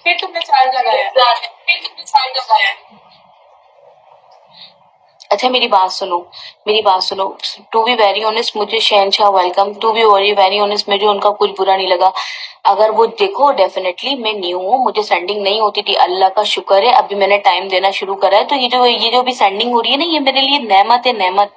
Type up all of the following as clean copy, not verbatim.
फिर तुमने चार्ज लगाया। अच्छा मेरी बात सुनो। टू बी वेरी ऑनेस्ट, मुझे शहनशाह welcome, to be very honest, मुझे उनका कुछ बुरा नहीं लगा। अगर वो देखो, डेफिनेटली मैं न्यू हूँ, मुझे सेंडिंग नहीं होती थी, अल्लाह का शुक्र है अभी मैंने टाइम देना शुरू करा है, तो ये जो भी सेंडिंग हो रही है ना, ये मेरे लिए नेमत है, नेमत।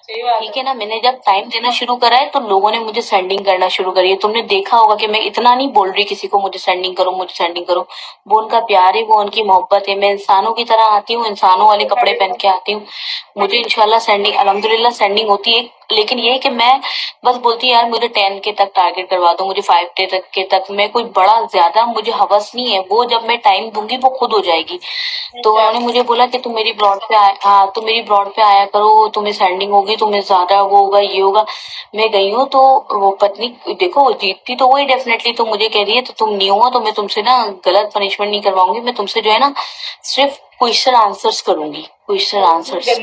ठीक है ना, मैंने जब टाइम देना शुरू करा है तो लोगों ने मुझे सेंडिंग करना शुरू करी है। तुमने देखा होगा कि मैं इतना नहीं बोल रही किसी को मुझे सेंडिंग करो। वो उनका प्यार है, वो उनकी मोहब्बत है। मैं इंसानों की तरह आती हूँ, इंसानों वाले कपड़े पहन के आती हूँ। मुझे इंशाल्लाह सेंडिंग, अल्हम्दुलिल्लाह सेंडिंग होती है, लेकिन ये है कि मैं बस बोलती हूँ यार मुझे 10K तक टारगेट करवा दो, मुझे 5K तक। मैं कोई बड़ा ज्यादा मुझे हवस नहीं है, वो जब मैं टाइम दूंगी वो खुद हो जाएगी। तो उन्होंने मुझे बोला कि तुम मेरी ब्रॉड पे आया, हाँ तुम मेरी ब्रॉड पे आया करो, तुम्हें सेंडिंग होगी, तुम्हें ज्यादा वो होगा, ये होगा। मैं गई हूँ तो वो पत्नी देखो, वो जीतती तो वही डेफिनेटली, तो मुझे कह रही है तो तुम न्यू हो तो मैं तुमसे ना गलत पनिशमेंट नहीं करवाऊंगी, मैं तुमसे जो है ना सिर्फ क्वेश्चन आंसर्स करूंगी, क्वेश्चन आंसर्स।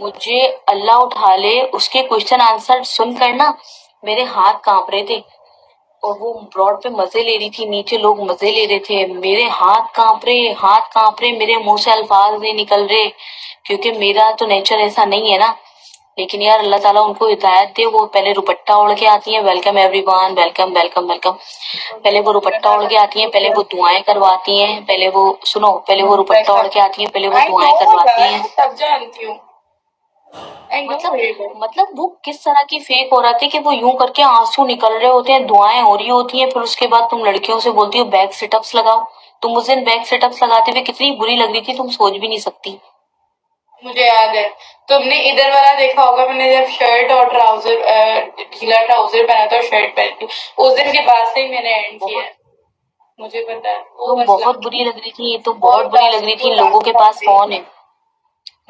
मुझे अल्लाह उठा ले, उसके क्वेश्चन आंसर सुनकर ना मेरे हाथ कांप रहे थे, और वो ब्रॉड पे मजे ले रही थी, नीचे लोग मजे ले रहे थे, मेरे हाथ कांप रहे, मेरे मुंह से अल्फाज नहीं निकल रहे, क्योंकि मेरा तो नेचर ऐसा नहीं है ना। लेकिन यार अल्लाह ताला उनको हिदायत दे, वो पहले दुपट्टा ओढ़ के आती हैं, welcome everyone, welcome welcome welcome. पहले वो दुपट्टा ओढ़ के आती हैं, पहले वो दुआएं करवाती हैं, पहले वो सुनो, पहले वो दुपट्टा ओढ़ के आती हैं, पहले वो दुआएं करवाती हैं। तब जानती हूँ। मतलब वो किस तरह की फेक हो रहा थी कि वो यूं करके आंसू निकल रहे होते हैं, दुआएं हो रही होती हैं, फिर उसके बाद तुम लड़कियों से बोलती हो बैक सिटअप्स लगाओ। तुम उस दिन बैक सिटअप्स लगाते हुए कितनी बुरी लग रही थी, तुम सोच भी नहीं सकती। मुझे याद है, तुमने इधर वाला देखा होगा, मैंने जब शर्ट और ट्राउजर ढीला ट्राउजर पहना था और शर्ट पहनी थी, उस दिन के बाद से ही मैंने एंड किया। मुझे पता है तुम बहुत बुरी लग रही थी, तुम बहुत बुरी लग रही थी। लोगों के पास फोन है,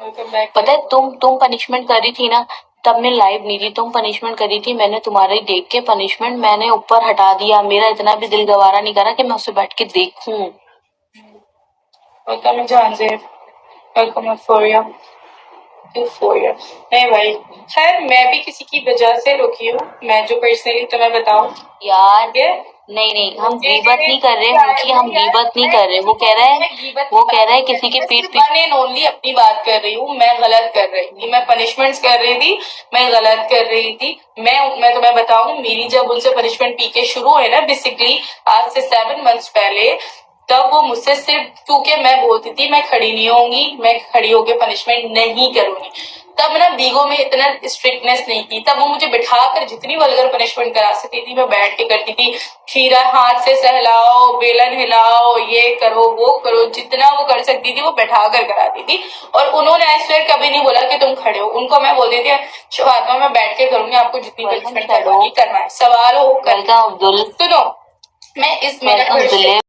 पता है तुम पनिशमेंट कर रही थी ना, तब मैं लाइव नहीं थी, तुम पनिशमेंट करी थी, मैंने तुम्हारी देख के पनिशमेंट मैंने ऊपर हटा दिया, मेरा इतना भी दिल गवारा नहीं करा कि मैं उसे बैठ के देखूं। वेलकम जानजेब, वेलकम नहीं भाई, खैर मैं भी किसी की वजह से रुकी हूँ, मैं जो पर्सनली तुम्हें बताऊं यार नहीं हम गीबत नहीं कर रहे, मुझे हम गीबत नहीं कर रहे। वो कह रहा है किसी के पीठ पे ओनली अपनी बात कर रही हूँ, मैं गलत कर रही थी, मैं पनिशमेंट्स कर रही थी, मैं गलत कर रही थी। मैं तुम्हें बताऊं, मेरी जब उनसे पनिशमेंट पीके शुरू हुए ना, बेसिकली आज से 7 मंथ्स पहले, तब वो मुझसे सिर्फ क्योंकि मैं बोलती थी मैं खड़ी नहीं होंगी, मैं खड़ी होकर पनिशमेंट नहीं करूंगी, तब ना बीगो में इतना स्ट्रिक्टनेस नहीं की, तब वो मुझे बिठाकर जितनी वल्गर पनिशमेंट करा सकती थी मैं बैठ के करती थी। खीरा हाथ से सहलाओ, बेलन हिलाओ, ये करो वो करो, जितना वो कर सकती थी वो बैठा कर कराती थी। और उन्होंने आई स्वेयर कभी नहीं बोला कि तुम खड़े हो, उनको मैं बोलती थी फातिमा मैं बैठ के करूंगी, आपको जितनी पनिशमेंट करवानी करना है, सवाल हो कर। सुनो मैं इस मेरा